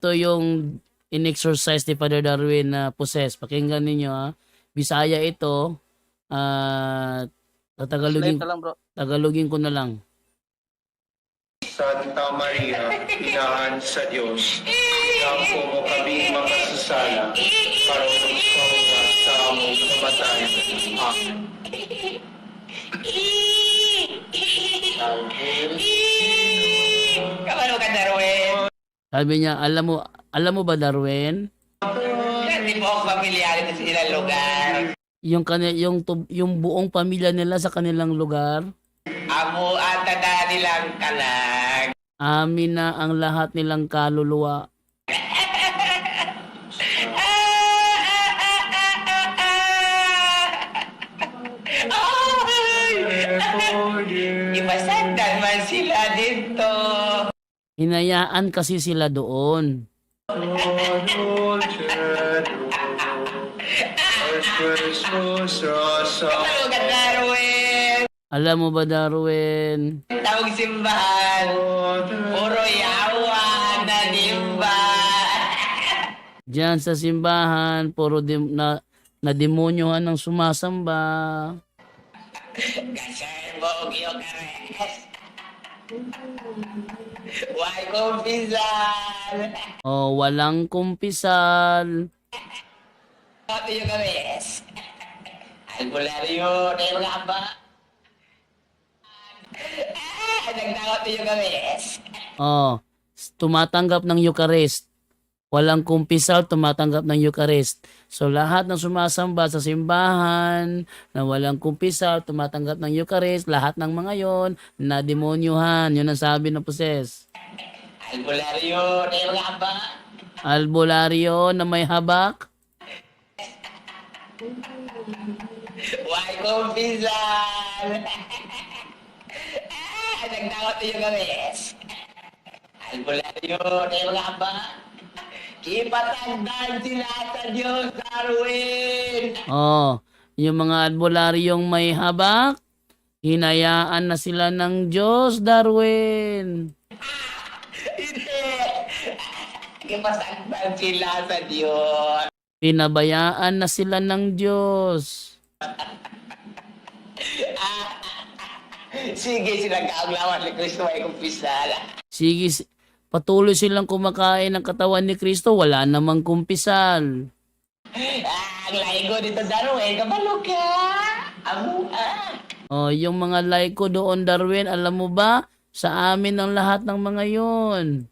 Ito yung in-exercise ni Father Darwin na possess. Pakinggan ninyo ha. Bisaya ito. Translate na lang, bro. Tagalogin ko na lang. Santa Maria, Inahan sa Diyos, Sampo mo kami makasasala, karunong sa sa among kamatayan. Amen. Kabalo ka, Darwin. Sabi niya, alam mo ba Darwin? Hindi po ako pamilyari sa ilang lugar. Yung buong pamilya nila sa kanilang lugar, Amo at tada nilang kalag. amin na ang lahat nilang kaluluwa. Ipasandan man sila dito. Hinayaan kasi sila doon. Kabalo ka, Darwin. Alam mo ba Darwin? Tawag simbahan. Puro yawa na dimba. Diyan sa simbahan, puro na demonyohan ang sumasamba. Kasay mo og iyong kares. Why kumpisan? O, walang kumpisal. Ito yung kares. Albularyo na yung mga aba. Nagtakot yung kares. O, tumatanggap ng Eucharist. Walang kumpisal, tumatanggap ng Eucharist. So, lahat ng sumasamba sa simbahan na walang kumpisal, tumatanggap ng Eucharist, lahat ng mga yon na demonyuhan. Yun ang sabi ng possess. Albularyo na yung mga aba. Albularyo na may habak. Why kumpisan? Nagtakot yung kares. Albularyo na yung mga aba. Ipatagdan sila sa Diyos, Darwin! Oh, yung mga albularyong may habak, hinayaan na sila ng Diyos, Darwin. Hindi! Ipatagdan sila sa Diyos. Pinabayaan na sila ng Diyos. Sige, sinag-aaglawan ni Kristo ay kumpisala. Sige, patuloy silang kumakain ng katawan ni Kristo, wala namang kumpisal. Ang laigo dito, Darwin, kabalo ka! Amo, Oh, yung mga laiko doon, Darwin, alam mo ba? Sa amin ang lahat ng mga yon.